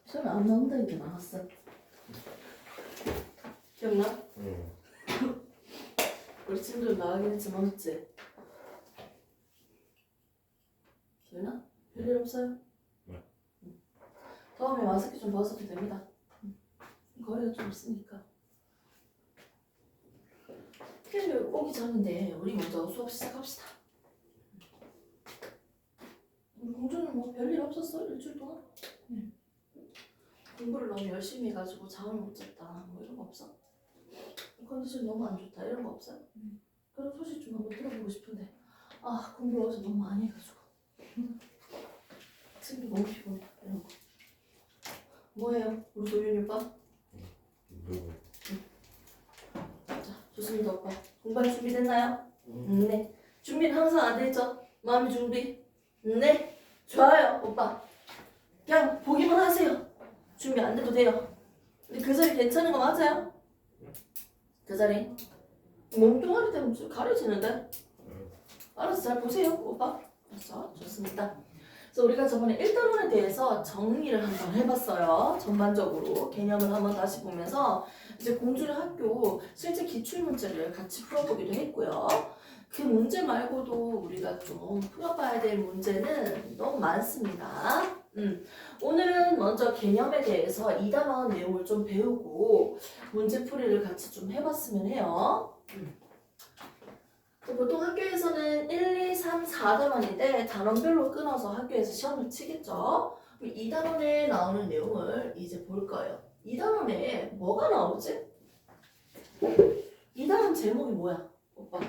시험에 안 나온다는 게 나왔어. 기억나? 응. 우리 친구들 나가긴 했지만 맞지? 기억나? 별일 없어요? 네. 다음에 마스크 좀 벗어도 됩니다. 거리가 좀 있으니까. 필요 오기 전인데 우리 먼저 수업 시작합시다. 우리 공주는 뭐 별일 없었어? 일주일 동안? 공부를 너무 열심히 해가지고 잠을 못 잤다 뭐 이런 거 없어? 컨디션 너무 안 좋다 이런 거 없어요? 그런 소식 좀 한번 들어보고 싶은데 아 공부를 어제 너무 많이 해가지고 친구 너무 피곤해 이런 거 뭐예요? 우리 도윤이 오빠? 누구? 자 좋습니다 오빠 공부할 준비 됐나요? 네 준비는 항상 안 되죠? 마음의 준비? 네 좋아요 오빠 그냥 보기만 하세요 준비 안 돼도 돼요 근데 그 자리 괜찮은 거 맞아요? 그 자리 몸뚱아리 때문에 좀 가려지는데? 알았어 잘 보세요 오빠 알았어 좋습니다 그래서 우리가 저번에 1단원에 대해서 정리를 한번 해봤어요 전반적으로 개념을 한번 다시 보면서 이제 공주의 학교 실제 기출문제를 같이 풀어보기도 했고요 그 문제 말고도 우리가 좀 풀어봐야 될 문제는 너무 많습니다 오늘은 먼저 개념에 대해서 2단원 내용을 좀 배우고 문제풀이를 같이 좀 해봤으면 해요 보통 학교에서는 1, 2, 3, 4단원인데 단원별로 끊어서 학교에서 시험을 치겠죠. 2단원에 나오는 내용을 이제 볼 거예요. 2단원에 뭐가 나오지? 2단원 제목이 뭐야? 오빠.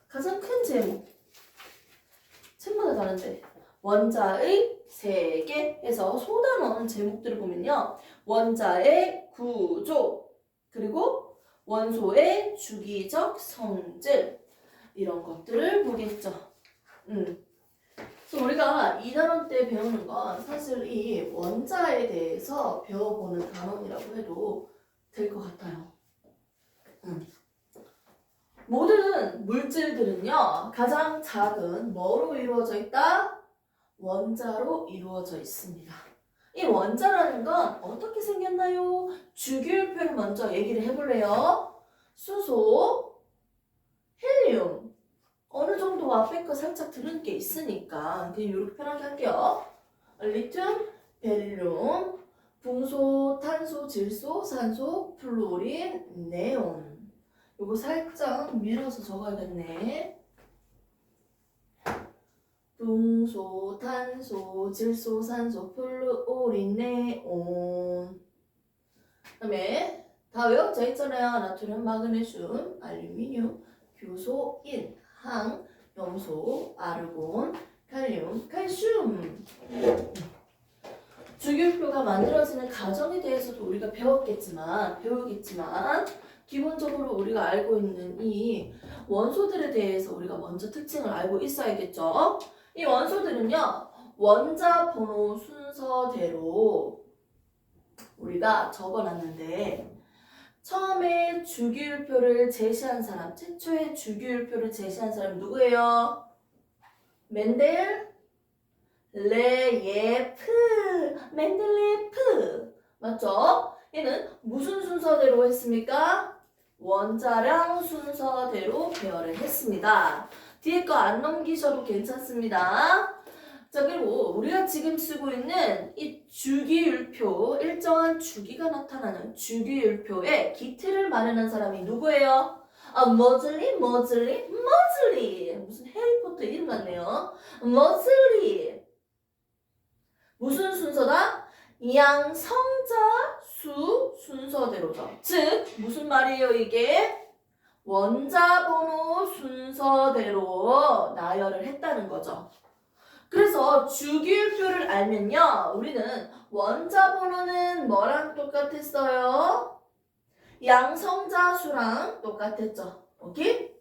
가장 큰 제목. 책마다 다른데. 원자의 세계 해서 소단원 제목들을 보면요. 원자의 구조 그리고 원소의 주기적 성질 이런 것들을 보겠죠. 그래서 우리가 2단원 때 배우는 건 사실 이 원자에 대해서 배워보는 단원이라고 해도 될 것 같아요. 모든 물질들은요. 가장 작은 뭐로 이루어져 있다? 원자로 이루어져 있습니다. 이 원자라는 건 어떻게 생겼나요? 주기율표를 먼저 얘기를 해볼래요. 수소, 헬륨 어느 정도 앞에 거 살짝 들은 게 있으니까 그냥 이렇게 편하게 할게요. 리튬, 베릴륨, 붕소, 탄소, 질소, 산소, 플루오린, 네온 요거 살짝 밀어서 적어야겠네. 붕소, 탄소, 질소, 산소, 플루오린, 네온 그 다음에 다 외워져 있잖아요. 나트륨, 마그네슘, 알루미늄, 교소,인, 항, 염소, 아르곤, 칼륨, 칼슘 주기율표가 만들어지는 과정에 대해서도 우리가 배우겠지만 기본적으로 우리가 알고 있는 이 원소들에 대해서 우리가 먼저 특징을 알고 있어야겠죠. 이 원소들은요. 원자 번호 순서대로 우리가 적어놨는데 처음에 주기율표를 제시한 사람, 최초의 주기율표를 제시한 사람 누구예요? 멘델레예프 맞죠? 얘는 무슨 순서대로 했습니까? 원자량 순서대로 배열을 했습니다. 뒤에 거 안 넘기셔도 괜찮습니다. 자 그리고 우리가 지금 쓰고 있는 이 주기율표 일정한 주기가 나타나는 주기율표에 기틀을 마련한 사람이 누구예요? 머즐리 무슨 해리포터 이름 같네요. 머즐리 무슨 순서다? 양성자 수 순서대로죠. 즉 무슨 말이에요 이게? 원자 번호 순서대로 나열을 했다는 거죠. 그래서 주기율표를 알면요. 우리는 원자 번호는 뭐랑 똑같았어요? 양성자 수랑 똑같았죠. 오케이?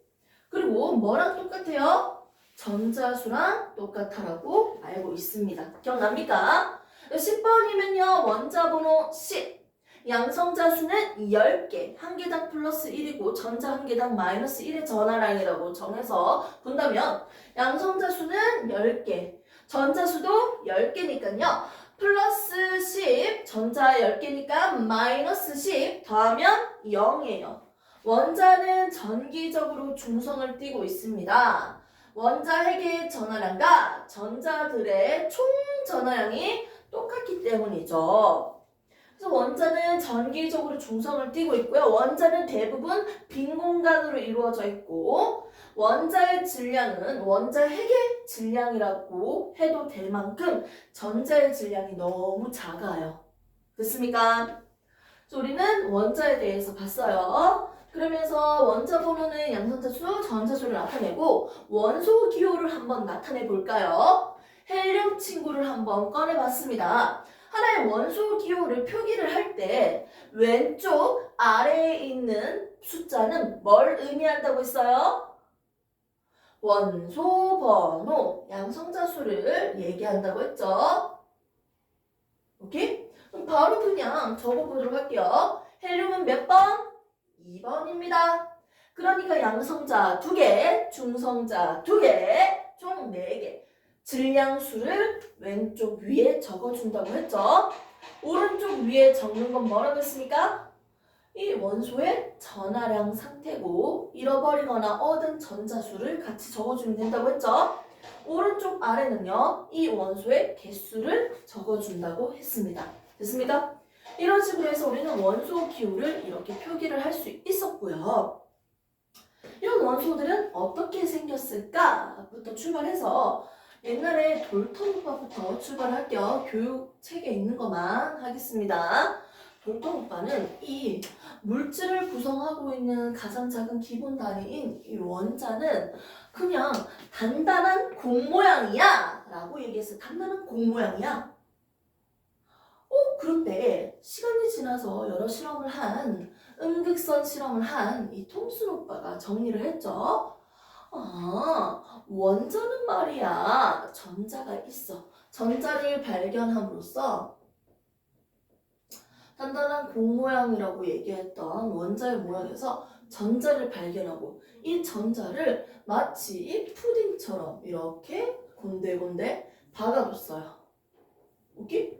그리고 뭐랑 똑같아요? 전자수랑 똑같다라고 알고 있습니다. 기억납니까? 10번이면요. 원자 번호 10. 양성자 수는 10개. 한 개당 플러스 1이고 전자 한 개당 마이너스 1의 전화량이라고 정해서 본다면 양성자 수는 10개. 전자수도 10개니까요. 플러스 10, 전자 10개니까 마이너스 10 더하면 0이에요. 원자는 전기적으로 중성을 띠고 있습니다. 원자 핵의 전하량과 전자들의 총 전하량이 똑같기 때문이죠. 그래서 원자는 전기적으로 중성을 띠고 있고요. 원자는 대부분 빈 공간으로 이루어져 있고 원자의 질량은 원자 핵의 질량이라고 해도 될 만큼 전자의 질량이 너무 작아요. 됐습니까? 그래서 우리는 원자에 대해서 봤어요. 그러면서 원자 번호는 양성자수, 전자수를 나타내고 원소 기호를 한번 나타내 볼까요? 헬륨 친구를 한번 꺼내봤습니다. 하나의 원소 기호를 표기를 할 때 왼쪽 아래에 있는 숫자는 뭘 의미한다고 했어요? 원소 번호, 양성자수를 얘기한다고 했죠. 오케이? 그럼 바로 그냥 적어보도록 할게요. 헬륨은 몇 번? 2번입니다. 그러니까 양성자 2개, 중성자 2개, 총 4개. 질량수를 왼쪽 위에 적어준다고 했죠. 오른쪽 위에 적는 건 뭐라고 했습니까? 이 원소의 전하량 상태고 잃어버리거나 얻은 전자수를 같이 적어주면 된다고 했죠. 오른쪽 아래는요, 이 원소의 개수를 적어준다고 했습니다. 됐습니다? 이런 식으로 해서 우리는 원소 기호를 이렇게 표기를 할 수 있었고요. 이런 원소들은 어떻게 생겼을까부터 출발해서 옛날에 돌턴오빠부터 출발할게요. 교육책에 있는 것만 하겠습니다. 돌턴오빠는 이 물질을 구성하고 있는 가장 작은 기본 단위인 이 원자는 그냥 단단한 공 모양이야 라고 얘기했어요. 단단한 공 모양이야. 그런데 시간이 지나서 여러 실험을 한 음극선 실험을 한 이 톰슨 오빠가 정리를 했죠. 원자는 말이야 전자가 있어. 전자를 발견함으로써 단단한 공 모양이라고 얘기했던 원자의 모양에서 전자를 발견하고 이 전자를 마치 푸딩처럼 이렇게 곤데곤데 박아뒀어요. 오케이?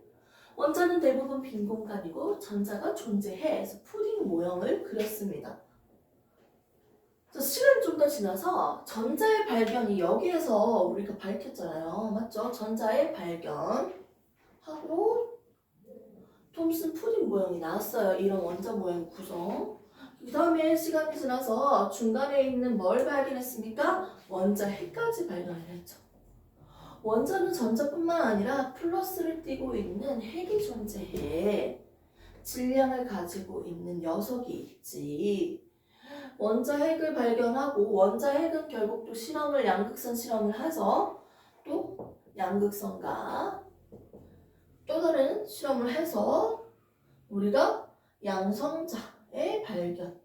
원자는 대부분 빈 공간이고 전자가 존재해. 그래서 푸딩 모형을 그렸습니다. 시간이 좀 더 지나서 전자의 발견이 여기에서 우리가 밝혔잖아요. 맞죠? 전자의 발견하고 톰슨 푸딩 모형이 나왔어요. 이런 원자 모양 구성. 그 다음에 시간이 지나서 중간에 있는 뭘 발견했습니까? 원자 핵까지 발견을 했죠. 원자는 전자뿐만 아니라 플러스를 띠고 있는 핵이 존재해. 질량을 가지고 있는 녀석이 있지. 원자 핵을 발견하고 원자 핵은 결국 또 실험을 양극선 실험을 해서 또 양극선과 또 다른 실험을 해서 우리가 양성자의 발견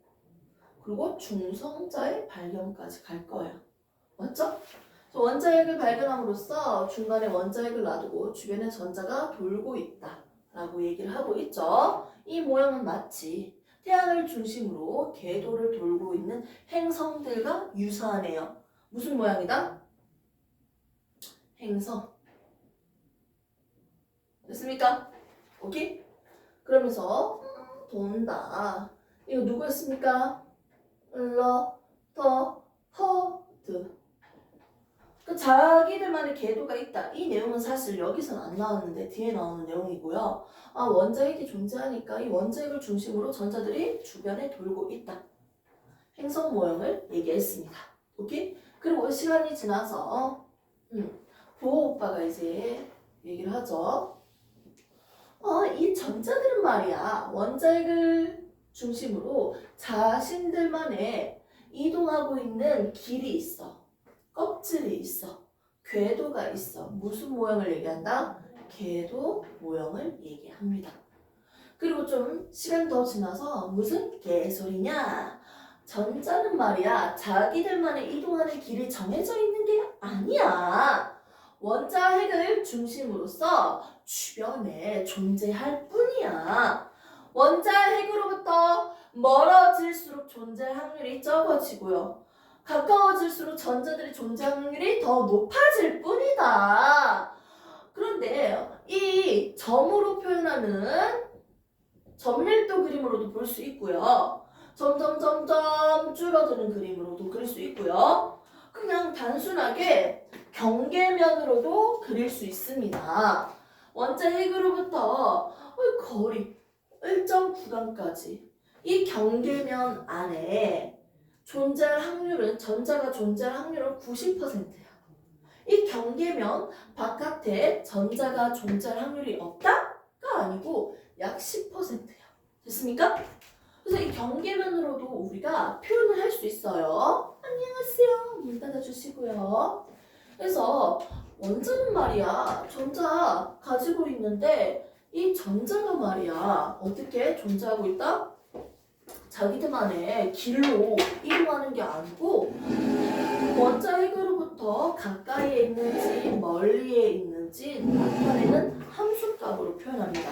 그리고 중성자의 발견까지 갈 거예요. 맞죠? 원자핵을 발견함으로써 중간에 원자핵을 놔두고 주변에 전자가 돌고 있다 라고 얘기를 하고 있죠. 이 모양은 마치 태양을 중심으로 궤도를 돌고 있는 행성들과 유사하네요. 무슨 모양이다? 행성. 됐습니까? 오케이? 그러면서 돈다. 이거 누구였습니까? 러터포드. 그 자기들만의 궤도가 있다. 이 내용은 사실 여기서는 안 나왔는데 뒤에 나오는 내용이고요. 원자핵이 존재하니까 이 원자핵을 중심으로 전자들이 주변에 돌고 있다. 행성 모형을 얘기했습니다. 오케이? 그리고 시간이 지나서 보호 오빠가 이제 얘기를 하죠. 이 전자들은 말이야 원자핵을 중심으로 자신들만의 이동하고 있는 길이 있어. 껍질이 있어. 궤도가 있어. 무슨 모양을 얘기한다? 궤도 모형을 얘기합니다. 그리고 좀 시간 더 지나서 무슨 개소리냐? 전자는 말이야 자기들만의 이동하는 길이 정해져 있는 게 아니야. 원자 핵을 중심으로써 주변에 존재할 뿐이야. 원자 핵으로부터 멀어질수록 존재할 확률이 적어지고요. 가까워질수록 전자들이 존재할 확률이 더 높아질 뿐이다. 그런데 이 점으로 표현하는 점밀도 그림으로도 볼 수 있고요. 점점점점 줄어드는 그림으로도 그릴 수 있고요. 그냥 단순하게 경계면으로도 그릴 수 있습니다. 원자 핵으로부터 거리 일정 구간까지 이 경계면 안에 존재할 확률은 전자가 존재할 확률은 90%야. 이 경계면 바깥에 전자가 존재할 확률이 없다가 아니고 약 10%야. 됐습니까? 그래서 이 경계면으로도 우리가 표현을 할 수 있어요. 안녕하세요. 문 닫아주시고요. 그래서 원자는 말이야 전자 가지고 있는데 이 전자가 말이야 어떻게 존재하고 있다? 자기들만의 길로 이동하는 게 아니고 원자 핵으로부터 가까이에 있는지 멀리에 있는지 나타내는 함수값으로 표현합니다.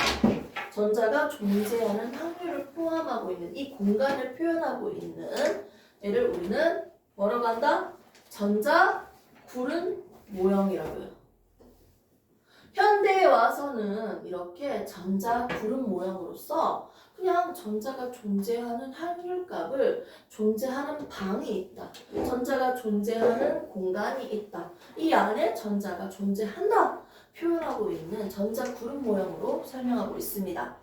전자가 존재하는 확률을 포함하고 있는 이 공간을 표현하고 있는 얘를 우리는 뭐라고 한다? 전자 구른 모형이라고요. 현대에 와서는 이렇게 전자 구름 모형으로서 그냥 전자가 존재하는 확률값을 존재하는 방이 있다. 전자가 존재하는 공간이 있다. 이 안에 전자가 존재한다. 표현하고 있는 전자 구름 모형으로 설명하고 있습니다.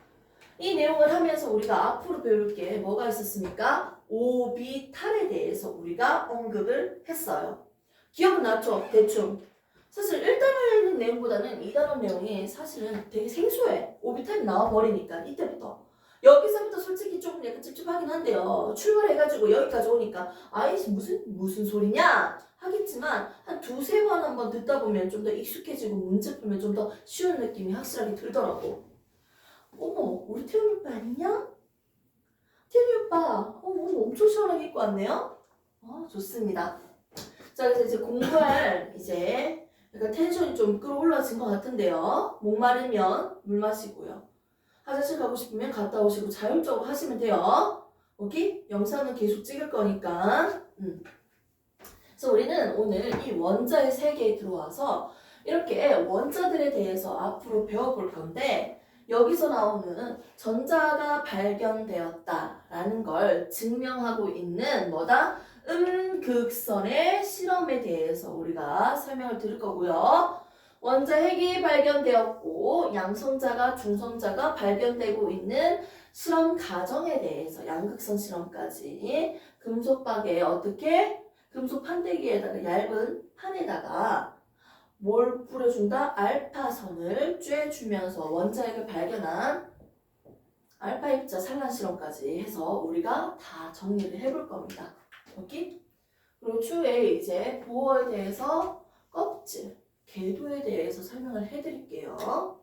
이 내용을 하면서 우리가 앞으로 배울 게 뭐가 있었습니까? 오비탈에 대해서 우리가 언급을 했어요. 기억나죠? 대충. 사실 1단원에 있는 내용보다는 2단원 내용이 사실은 되게 생소해. 오비탈이 나와버리니까 이때부터. 여기서부터 솔직히 조금 약간 찝찝하긴 한데요. 출발해가지고 여기까지 오니까 아이 무슨 소리냐? 하겠지만 한 두세 번 한번 듣다 보면 좀 더 익숙해지고 문제 풀면 좀 더 쉬운 느낌이 확실하게 들더라고. 어머, 우리 태훈이 오빠 아니냐? 태훈이 오빠, 오늘 엄청 시원하게 입고 왔네요? 좋습니다. 자, 그래서 이제 공부할 약간 텐션이 좀 끌어올라진 것 같은데요. 목마르면 물 마시고요. 화장실 가고 싶으면 갔다 오시고 자율적으로 하시면 돼요. 오케이? 영상은 계속 찍을 거니까. 그래서 우리는 오늘 이 원자의 세계에 들어와서 이렇게 원자들에 대해서 앞으로 배워볼 건데 여기서 나오는 전자가 발견되었다라는 걸 증명하고 있는 뭐다? 음극선의 실험에 대해서 우리가 설명을 들을 거고요. 원자 핵이 발견되었고 양성자가 중성자가 발견되고 있는 실험 과정에 대해서 양극선 실험까지 금속박에 어떻게 금속 판때기에다가 얇은 판에다가 뭘 뿌려준다? 알파선을 쬐주면서 원자핵을 발견한 알파 입자 산란 실험까지 해서 우리가 다 정리를 해볼 겁니다. 오케이? 그리고 추후에 이제 보어에 대해서 껍질, 궤도에 대해서 설명을 해드릴게요.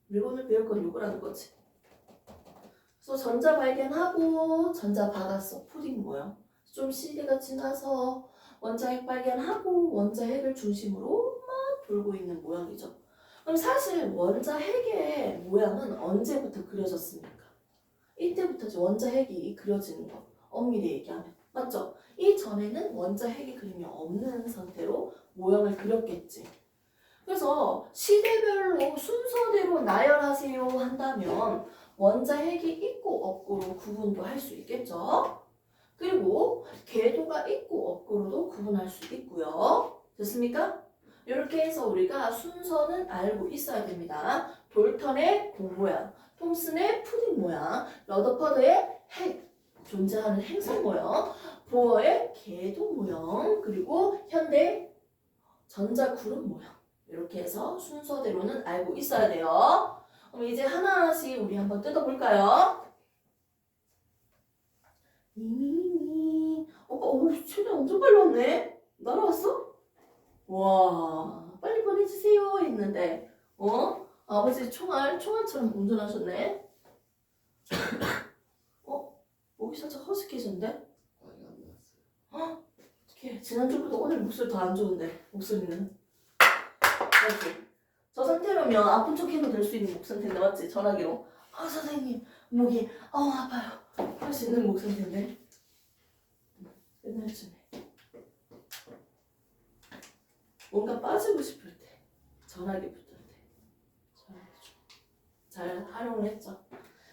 그리고 오늘 배울 건 요거라는 거지. 그래서 전자 발견하고 전자 박았어. 푸딩 모양. 좀 시대가 지나서 원자핵 발견하고 원자핵을 중심으로 막 돌고 있는 모양이죠. 그럼 사실 원자핵의 모양은 언제부터 그려졌습니까? 이때부터 원자핵이 그려지는 거. 엄밀히 얘기하면. 맞죠? 이전에는 원자핵의 그림이 없는 상태로 모형을 그렸겠지. 그래서 시대별로 순서대로 나열하세요 한다면 원자핵이 있고 없고로 구분도 할 수 있겠죠. 그리고 궤도가 있고 없고로도 구분할 수 있고요. 됐습니까? 이렇게 해서 우리가 순서는 알고 있어야 됩니다. 돌턴의 공 모양, 톰슨의 푸딩 모양, 러더퍼드의 핵, 존재하는 행성 모양, 보어의 궤도 모양, 그리고 현대 전자 구름 모양. 이렇게 해서 순서대로는 알고 있어야 돼요. 그럼 이제 하나하나씩 우리 한번 뜯어볼까요? 오빠, 최대한 엄청 빨리 왔네? 날아왔어? 와, 빨리 보내주세요 했는데, 아버지 총알처럼 운전하셨네? 목이 살짝 허스키해졌는데? 아니 안 나왔어요. 어떡해, 지난주보다 오늘 목소리 더 안 좋은데, 목소리는. 맞지? 저 상태로면 아픈 척 해도 될 수 있는 목 상태인데, 맞지? 전화기로. 선생님, 목이, 아파요. 할 수 있는 목 상태인데. 끝날쯤에. 뭔가 빠지고 싶을 때, 전화기 붙을 때. 전화기. 잘 활용을 했죠.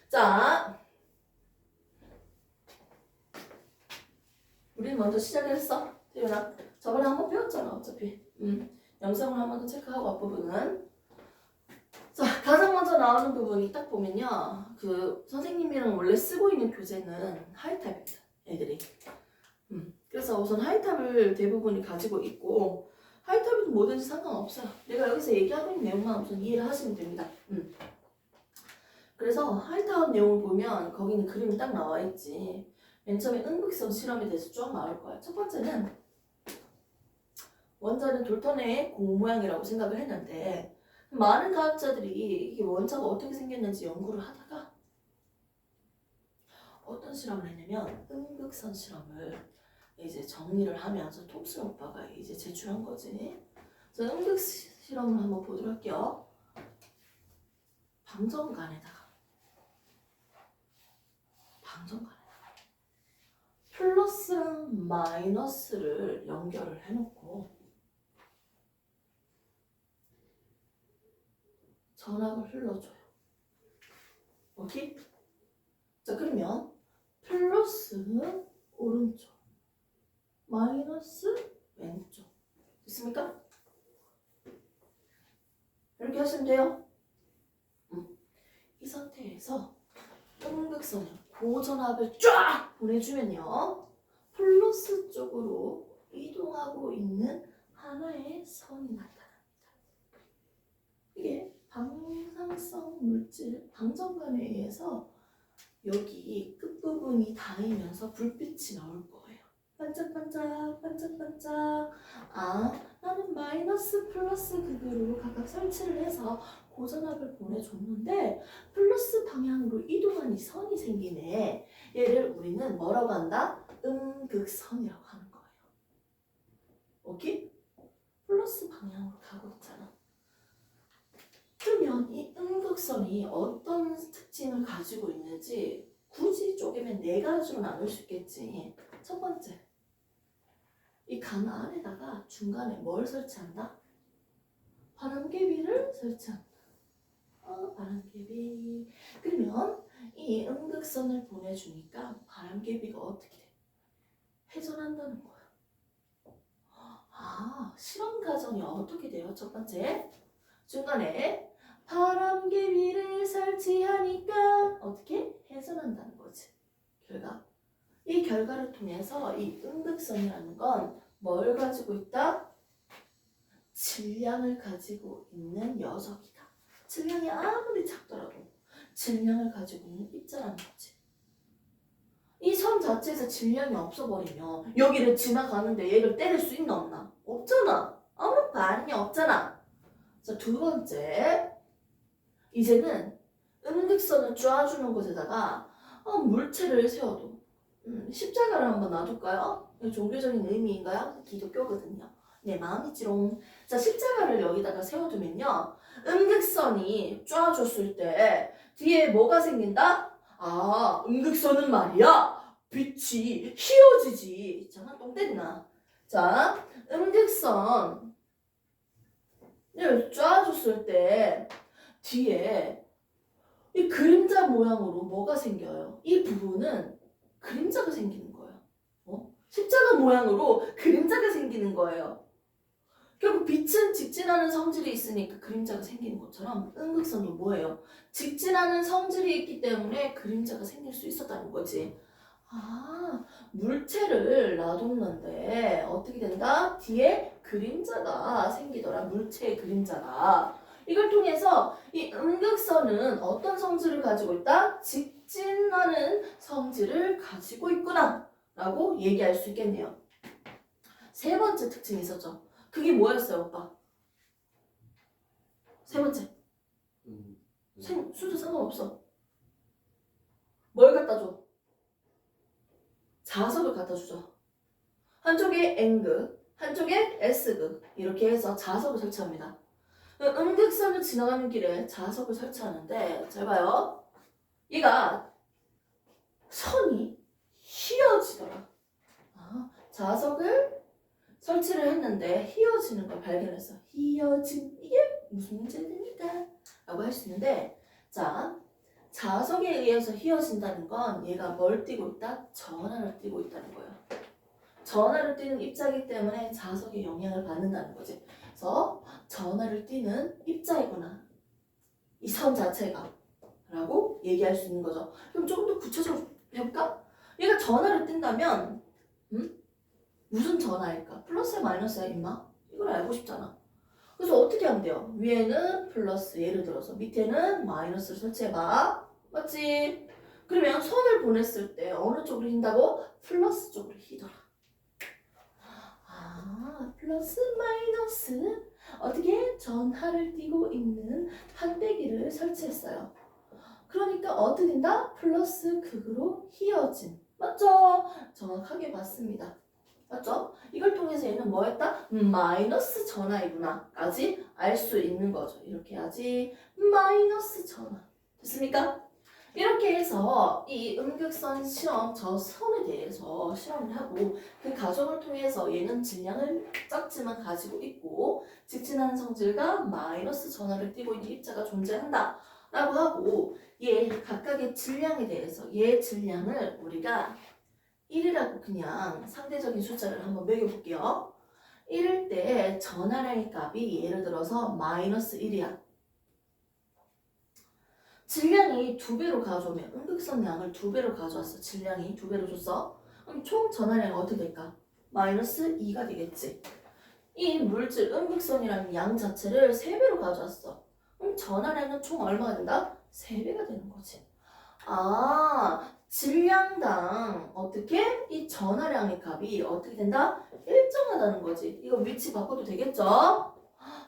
자, 우리는 먼저 시작을 했어. 태윤아, 저번에 한번 배웠잖아 어차피. 영상을 한 번 더 체크하고 앞부분은. 자, 가장 먼저 나오는 부분이 딱 보면요, 그 선생님이랑 원래 쓰고 있는 교재는 하이탑입니다. 애들이. 그래서 우선 하이탑을 대부분이 가지고 있고, 하이탑이든 뭐든지 상관없어요. 내가 여기서 얘기하고 있는 내용만 우선 이해를 하시면 됩니다. 그래서 하이탑 내용을 보면 거기는 그림이 딱 나와 있지. 맨 처음에 음극성 실험에 대해서 쭉 나올 거야. 첫 번째는 원자는 돌턴의 공 모양이라고 생각을 했는데, 많은 과학자들이 이게 원자가 어떻게 생겼는지 연구를 하다가 어떤 실험을 했냐면 음극선 실험을 이제 정리를 하면서 톰슨 오빠가 이제 제출한 거지. 그래서 음극 실험을 한번 보도록 할게요. 방정간에다가 플러스랑 마이너스를 연결을 해놓고 전압을 흘러줘요. 오케이? 자, 그러면 플러스 오른쪽, 마이너스 왼쪽. 됐습니까? 이렇게 하시면 돼요. 이 상태에서 음극선을 고전압을 쫙 보내주면요, 플러스 쪽으로 이동하고 있는 하나의 선이 나타납니다. 이게 방사성 물질, 방정간에 의해서 여기 끝부분이 닿으면서 불빛이 나올 거예요. 반짝반짝 반짝반짝. 아, 나는 마이너스 플러스 극으로 각각 설치를 해서 고전압을 보내줬는데 플러스 방향으로 이동하는 선이 생기네. 얘를 우리는 뭐라고 한다? 음극선이라고 하는 거예요. 오케이? 플러스 방향으로 가고 있잖아. 그러면 이 음극선이 어떤 특징을 가지고 있는지 굳이 쪼개면 네 가지로 나눌 수 있겠지. 첫 번째, 이 간 안에다가 중간에 뭘 설치한다? 바람개비를 설치한다. 바람개비. 그러면 이 음극선을 보내주니까 바람개비가 어떻게 돼? 회전한다는 거야. 실험 과정이 어떻게 돼요? 첫 번째, 중간에 바람개비를 설치하니까 어떻게? 회전한다는 거지. 이 결과를 통해서 이 음극선이라는 건 뭘 가지고 있다? 질량을 가지고 있는 녀석이다. 질량이 아무리 작더라도 질량을 가지고 있는 입자라는 거지. 이 선 자체에서 질량이 없어버리면 여기를 지나가는데 얘를 때릴 수 있나 없나? 없잖아. 아무 반응이 없잖아. 자, 두 번째, 이제는 음극선을 쫙주는 곳에다가 물체를 세워도 십자가를 한번 놔둘까요? 종교적인 의미인가요? 기독교거든요. 네, 마음이지롱. 자, 십자가를 여기다가 세워두면요, 음극선이 쫙줬을 때 뒤에 뭐가 생긴다? 음극선은 말이야, 빛이 휘어지지. 장난 똥 때리나? 자, 음극선을 쫙줬을 때 뒤에 이 그림자 모양으로 뭐가 생겨요? 이 부분은 그림자가 생기는 거예요. 십자가 모양으로 그림자가 생기는 거예요. 결국 빛은 직진하는 성질이 있으니까 그림자가 생기는 것처럼 음극선이 뭐예요? 직진하는 성질이 있기 때문에 그림자가 생길 수 있었다는 거지. 물체를 놔뒀는데 어떻게 된다? 뒤에 그림자가 생기더라. 물체의 그림자가. 이걸 통해서 이 음극선은 어떤 성질을 가지고 있다? 직진하는 성질을 가지고 있구나 라고 얘기할 수 있겠네요. 세 번째 특징이 있었죠. 그게 뭐였어요, 오빠? 세 번째. 수도 상관없어. 뭘 갖다 줘? 자석을 갖다 주죠. 한쪽에 N극, 한쪽에 S극, 이렇게 해서 자석을 설치합니다. 음극선을 지나가는 길에 자석을 설치하는데, 잘 봐요. 얘가 선이 휘어지더라. 자석을 설치를 했는데 휘어지는 걸 발견했어. 휘어짐, 이게 무슨 문제가 됩니까? 라고 할 수 있는데, 자, 자석에 의해서 휘어진다는 건 얘가 뭘 띄고 있다? 전하를 띄고 있다는 거예요. 전하를 띄는 입자이기 때문에 자석에 영향을 받는다는 거지. 그래서 전하를 띄는 입자이구나. 이 선 자체가. 라고 얘기할 수 있는 거죠. 그럼 조금 더 구체적으로 해볼까? 얘가 전하를 띈다면 무슨 전하일까? 플러스야 마이너스야 임마? 이걸 알고 싶잖아. 그래서 어떻게 하면 돼요? 위에는 플러스 예를 들어서 밑에는 마이너스를 설치해봐. 맞지? 그러면 선을 보냈을 때 어느 쪽으로 흰다고? 플러스 쪽으로 휘더라. 아, 플러스 마이너스 어떻게? 전하를 띄고 있는 판때기를 설치했어요. 그러니까 어떻게 된다? 플러스 극으로 휘어진. 맞죠? 정확하게 봤습니다. 맞죠? 이걸 통해서 얘는 뭐였다? 마이너스 전하이구나 까지 알 수 있는 거죠. 이렇게 해야지. 마이너스 전하. 됐습니까? 이렇게 해서 이 음극선 실험 저 선에 대해서 실험을 하고 그 과정을 통해서 얘는 질량을 작지만 가지고 있고 직진하는 성질과 마이너스 전하를 띠고 있는 입자가 존재한다 라고 하고 얘 각각의 질량에 대해서 얘 질량을 우리가 1이라고 그냥 상대적인 숫자를 한번 매겨볼게요. 1일 때 전하량의 값이 예를 들어서 마이너스 1이야. 질량이 2배로 가져오면 음극선 양을 2배로 가져왔어. 질량이 2배로 줬어. 그럼 총 전하량이 어떻게 될까? 마이너스 2가 되겠지. 이 물질 음극선이라는 양 자체를 3배로 가져왔어. 그럼 전하량은 총 얼마가 된다? 3배가 되는 거지. 아, 질량당 어떻게? 이 전하량의 값이 어떻게 된다? 일정하다는 거지. 이거 위치 바꿔도 되겠죠?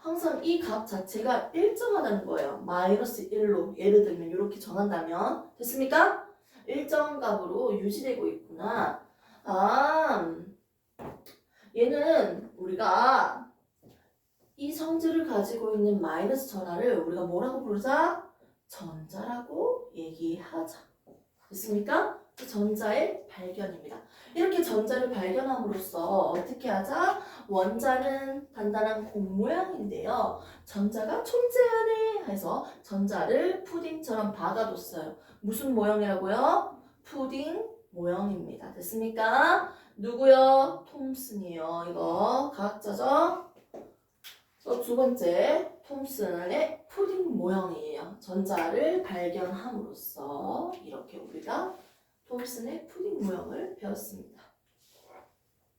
항상 이 값 자체가 일정하다는 거예요. 마이너스 1로 예를 들면 이렇게 정한다면 됐습니까? 일정 값으로 유지되고 있구나. 아, 얘는 우리가 이 성질을 가지고 있는 마이너스 전하를 우리가 뭐라고 부르자? 전자라고 얘기하자. 됐습니까? 전자의 발견입니다. 이렇게 전자를 발견함으로써 어떻게 하자? 원자는 단단한 공 모양인데요. 전자가 존재하네 해서 전자를 푸딩처럼 박아뒀어요. 무슨 모형이라고요? 푸딩 모형입니다. 됐습니까? 누구요? 톰슨이요. 이거 과학자죠? 두 번째 톰슨의 푸딩 모형이에요. 전자를 발견함으로써 이렇게 우리가 톰슨의 푸딩 모형을 배웠습니다.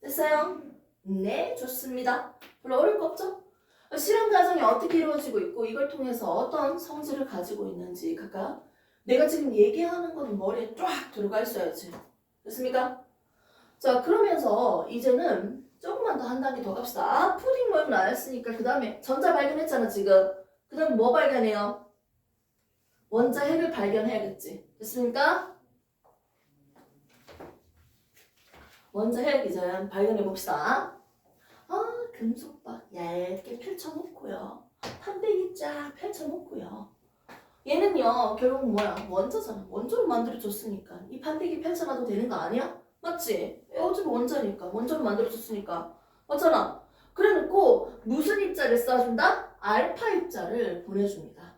됐어요? 네, 좋습니다. 별로 어려울 거 없죠? 실험 과정이 어떻게 이루어지고 있고 이걸 통해서 어떤 성질을 가지고 있는지 각각 내가 지금 얘기하는 거는 머리에 쫙 들어가 있어야지. 됐습니까? 자, 그러면서 이제는 조금만 더 한 단계 더 갑시다. 푸딩 모형을 알았으니까 그 다음에 전자 발견했잖아 지금. 그 다음에 뭐 발견해요? 원자 핵을 발견해야겠지. 됐습니까? 원자 핵 이제 발견해봅시다. 아, 금속박 얇게 펼쳐놓고요. 판때기 쫙 펼쳐놓고요. 얘는요 결국 뭐야? 원자잖아. 원자로 만들어줬으니까 이 판때기 펼쳐놔도 되는 거 아니야? 맞지? 어차피 원자니까 원자로 만들어줬으니까 맞잖아. 그래놓고 무슨 입자를 쏴준다? 알파 입자를 보내줍니다.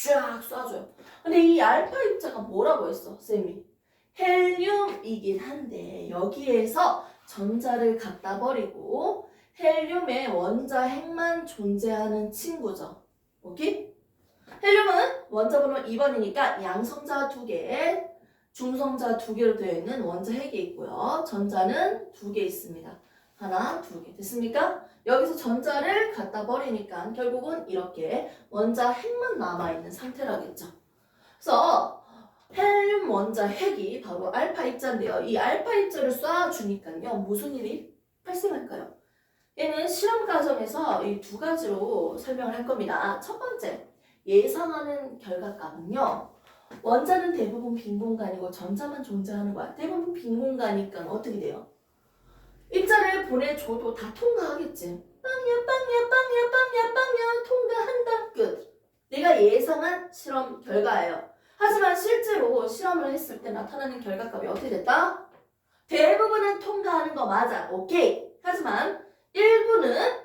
쫙 쏴줘요. 근데 이 알파 입자가 뭐라고 했어 쌤이? 헬륨이긴 한데 여기에서 전자를 갖다 버리고 헬륨의 원자 핵만 존재하는 친구죠. 오케이? 헬륨은 원자 번호 2번이니까 양성자 2개, 중성자 2개로 되어 있는 원자 핵이 있고요. 전자는 2개 있습니다. 하나, 2개. 됐습니까? 여기서 전자를 갖다 버리니까 결국은 이렇게 원자 핵만 남아있는 상태라겠죠. 그래서 헬륨 원자 핵이 바로 알파 입자인데요. 이 알파 입자를 쏴주니까요. 무슨 일이 발생할까요? 얘는 실험 과정에서 이 두 가지로 설명을 할 겁니다. 첫 번째, 예상하는 결과값은요. 원자는 대부분 빈 공간이고 전자만 존재하는 거야. 대부분 빈 공간이니까 어떻게 돼요? 입자를 보내줘도 다 통과하겠지. 빵야 통과한다. 끝. 내가 예상한 실험 결과예요. 하지만 실제로 실험을 했을 때 나타나는 결과값이 어떻게 됐다? 대부분은 통과하는 거 맞아. 오케이. 하지만 일부는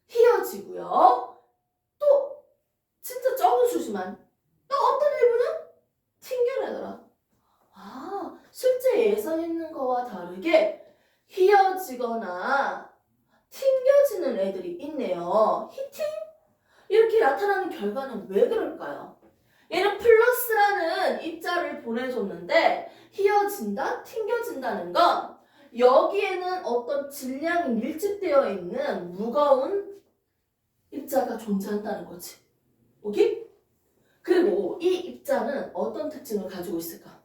휘어지고요. 또 진짜 적은 수지만 또 실제 예상했는 거와 다르게 휘어지거나 튕겨지는 애들이 있네요. 히팅? 이렇게 나타나는 결과는 왜 그럴까요? 얘는 플러스라는 입자를 보내줬는데 휘어진다, 튕겨진다는 건 여기에는 어떤 질량이 밀집되어 있는 무거운 입자가 존재한다는 거지. 오케이? 그리고 이 입자는 어떤 특징을 가지고 있을까?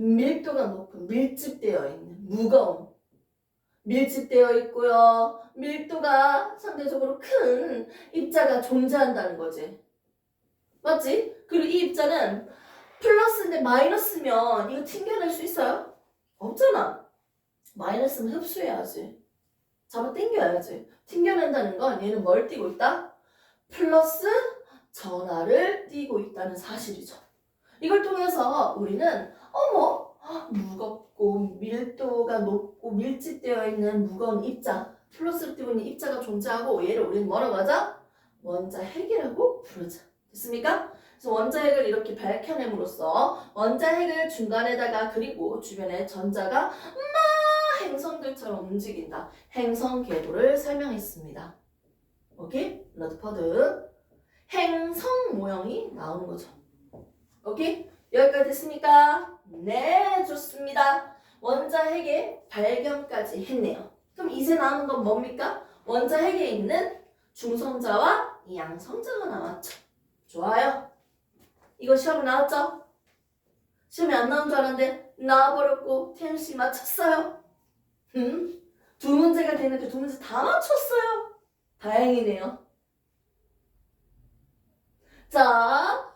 밀도가 높은, 밀집되어 있는, 무거운, 밀집되어 있고요. 밀도가 상대적으로 큰 입자가 존재한다는 거지. 맞지? 그리고 이 입자는 플러스인데 마이너스면 이거 튕겨낼 수 있어요? 없잖아. 마이너스는 흡수해야지. 잡아 당겨야지. 튕겨낸다는 건 얘는 뭘 띠고 있다? 플러스 전하를 띠고 있다는 사실이죠. 이걸 통해서 우리는 어머 무겁고 밀도가 높고 밀집되어 있는 무거운 입자 플러스를 띠고 있는 입자가 존재하고 얘를 우리는 뭐라고 하자? 원자핵이라고 부르자. 됐습니까? 그래서 원자핵을 이렇게 밝혀냄으로써 원자핵을 중간에다가 그리고 주변에 전자가 막 행성들처럼 움직인다. 행성 궤도를 설명했습니다. 오케이? 러드퍼드 행성 모형이 나오는 거죠. 오케이? 여기까지 됐습니까? 네, 좋습니다. 원자핵의 발견까지 했네요. 그럼 이제 남은 건 뭡니까? 원자핵에 있는 중성자와 양성자가 나왔죠. 좋아요. 이거 시험에 나왔죠? 시험에 안 나온 줄 알았는데 나와버렸고 TMC 맞췄어요. 두 문제가 되는데 두 문제 다 맞췄어요. 다행이네요. 자,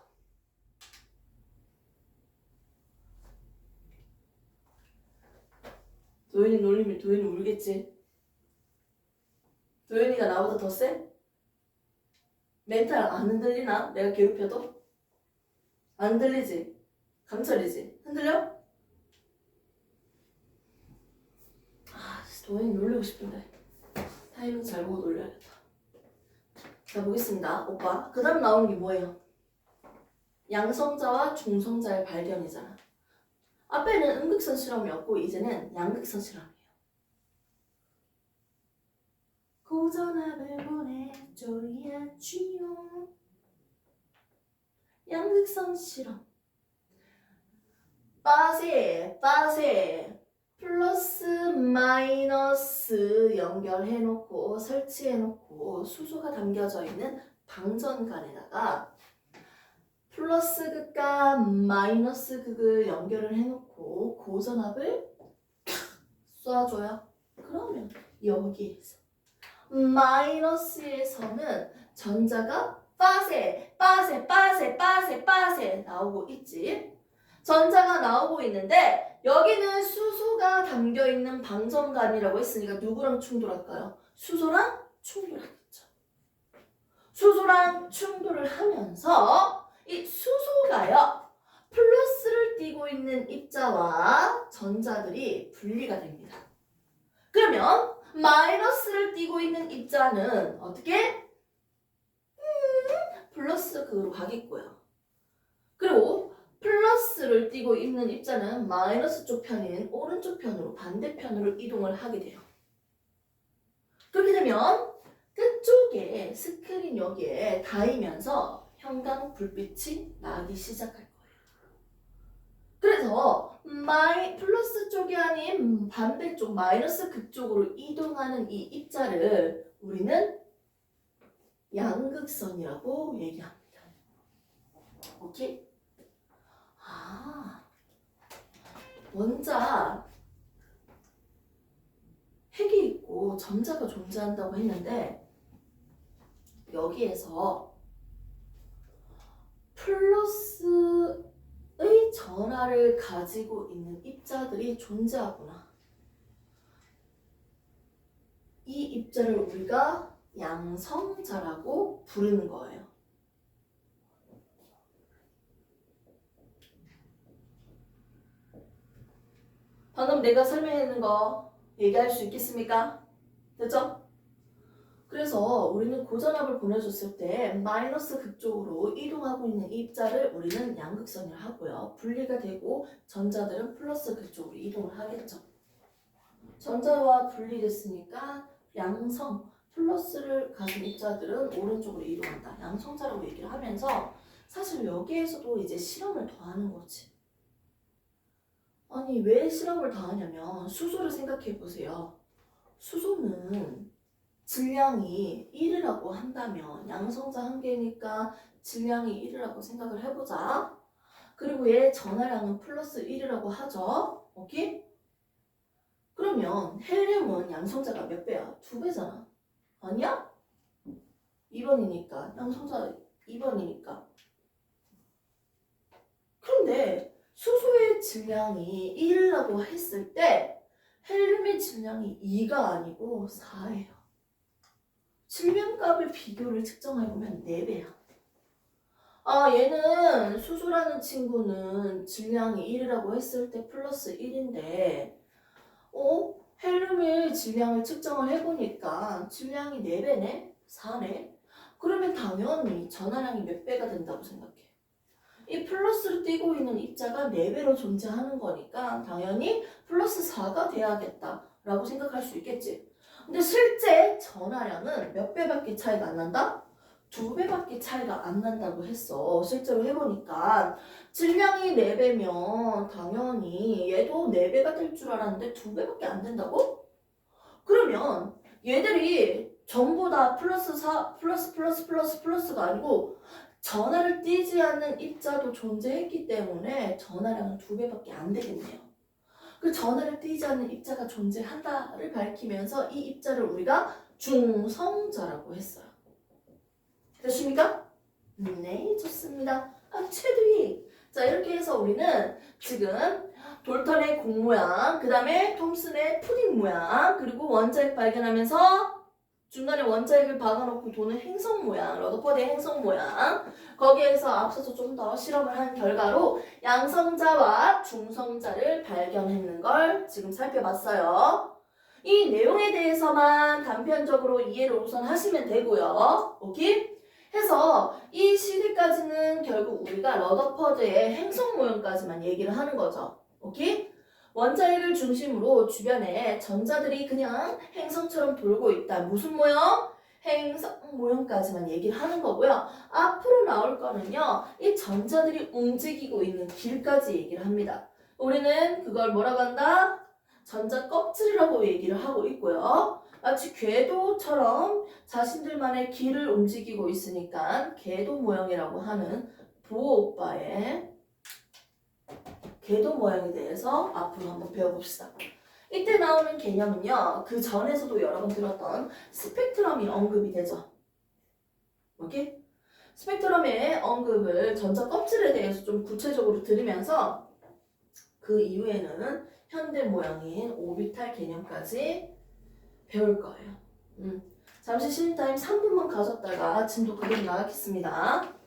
도현이 놀리면 도현이 울겠지. 도현이가 나보다 더 세? 멘탈 안 흔들리나? 내가 괴롭혀도? 안 들리지? 강철이지? 흔들려? 도현이 놀리고 싶은데 타이밍 잘 보고 놀려야겠다. 자, 보겠습니다. 오빠, 그 다음 나오는 게 뭐예요? 양성자와 중성자의 발견이잖아. 앞에는 음극선 실험이었고 이제는 양극선 실험이에요. 고전압을 보내줘야지요. 양극선 실험. 빠세 플러스 마이너스 연결해놓고 설치해놓고 수소가 담겨져 있는 방전관에다가 플러스 극과 마이너스 극을 연결을 해놓고 고전압을 쏴줘요. 그러면 여기에서 마이너스에서는 전자가 빠세 나오고 있지. 전자가 나오고 있는데 여기는 수소가 담겨있는 방전관이라고 했으니까 누구랑 충돌할까요? 수소랑 충돌하겠죠. 수소랑 충돌을 하면서 이 수소가요 플러스를 띠고 있는 입자와 전자들이 분리가 됩니다. 그러면 마이너스를 띠고 있는 입자는 어떻게? 플러스 극으로 가겠고요. 그리고 플러스를 띠고 있는 입자는 마이너스 쪽 편인 오른쪽 편으로 반대편으로 이동을 하게 돼요. 그렇게 되면 끝쪽에 스크린 여기에 닿으면서 형광 불빛이 나기 시작할 거예요. 그래서 플러스 쪽이 아닌 반대쪽 마이너스 극쪽으로 이동하는 이 입자를 우리는 양극선이라고 얘기합니다. 오케이? 원자 핵이 있고 전자가 존재한다고 했는데 여기에서 플러스의 전하를 가지고 있는 입자들이 존재하구나. 이 입자를 우리가 양성자라고 부르는 거예요. 방금 내가 설명했는 거 얘기할 수 있겠습니까? 됐죠? 그래서 우리는 고전압을 보내줬을 때 마이너스 극쪽으로 이동하고 있는 입자를 우리는 양극선이라 하고요. 분리가 되고 전자들은 플러스 극쪽으로 이동을 하겠죠. 전자와 분리됐으니까 양성, 플러스를 가진 입자들은 오른쪽으로 이동한다. 양성자라고 얘기를 하면서 사실 여기에서도 이제 실험을 더 하는 거지. 아니 왜 실험을 더 하냐면 수소를 생각해 보세요. 수소는 질량이 1이라고 한다면 양성자 한 개니까 질량이 1이라고 생각을 해보자. 그리고 얘 전하량은 플러스 1이라고 하죠. 오케이? 그러면 헬륨은 양성자가 몇 배야? 2배잖아. 아니야? 2번이니까 양성자 2번이니까. 그런데 수소의 질량이 1이라고 했을 때 헬륨의 질량이 2가 아니고 4예요. 질량값을 비교를 측정해보면 4배야. 아, 얘는 수소라는 친구는 질량이 1이라고 했을 때 플러스 1인데 헬륨의 질량을 측정을 해보니까 질량이 4배네? 4네? 그러면 당연히 전하량이 몇 배가 된다고 생각해? 이 플러스를 띄고 있는 입자가 4배로 존재하는 거니까 당연히 플러스 4가 돼야겠다라고 생각할 수 있겠지. 근데 실제 전하량은 몇 배밖에 차이가 안 난다? 2배밖에 차이가 안 난다고 했어. 실제로 해보니까 질량이 4배면 당연히 얘도 4배가 될 줄 알았는데 2배밖에 안 된다고? 그러면 얘들이 전부 다 플러스 4, 플러스가 아니고 전하를 띄지 않는 입자도 존재했기 때문에 전하량은 2배밖에 안 되겠네요. 그 전하를 띄지 않는 입자가 존재한다를 밝히면서 이 입자를 우리가 중성자라고 했어요. 됐습니까? 네, 좋습니다. 아, 최두희. 자, 이렇게 해서 우리는 지금 돌턴의 공 모양, 그 다음에 톰슨의 푸딩 모양, 그리고 원자핵 발견하면서 중간에 원자핵을 박아놓고 도는 행성 모양, 러더퍼드의 행성 모양, 거기에서 앞서서 좀 더 실험을 한 결과로 양성자와 중성자를 발견했는 걸 지금 살펴봤어요. 이 내용에 대해서만 단편적으로 이해를 우선 하시면 되고요. 오케이? 해서 이 시기까지는 결국 우리가 러더퍼드의 행성 모형까지만 얘기를 하는 거죠. 오케이? 원자핵을 중심으로 주변에 전자들이 그냥 행성처럼 돌고 있다. 무슨 모형? 행성 모형까지만 얘기를 하는 거고요. 앞으로 나올 거는요. 이 전자들이 움직이고 있는 길까지 얘기를 합니다. 우리는 그걸 뭐라고 한다? 전자 껍질이라고 얘기를 하고 있고요. 마치 궤도처럼 자신들만의 길을 움직이고 있으니까 궤도 모형이라고 하는 부호 오빠의 궤도 모양에 대해서 앞으로 한번 배워봅시다. 이때 나오는 개념은요. 그 전에서도 여러 번 들었던 스펙트럼이 언급이 되죠. 오케이? 스펙트럼의 언급을 전자 껍질에 대해서 좀 구체적으로 들으면서 그 이후에는 현대 모양인 오비탈 개념까지 배울 거예요. 잠시 쉬는 타임 3분만 가졌다가 진도 그대로 나가겠습니다.